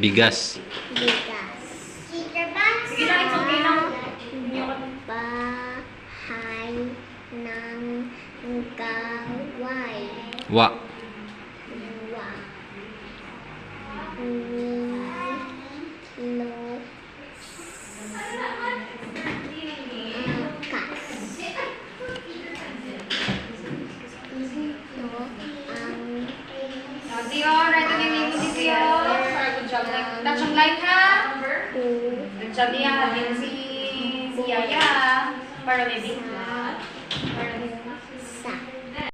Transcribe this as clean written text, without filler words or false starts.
Bigas. Bigas. Sige lang, it's okay lang. Bahay ng gaway. Wa. Wa. Zio, right to name mo si Zio. Good job. Touch ang line ha. Good job niya. Din si Yaya. Para may big. Para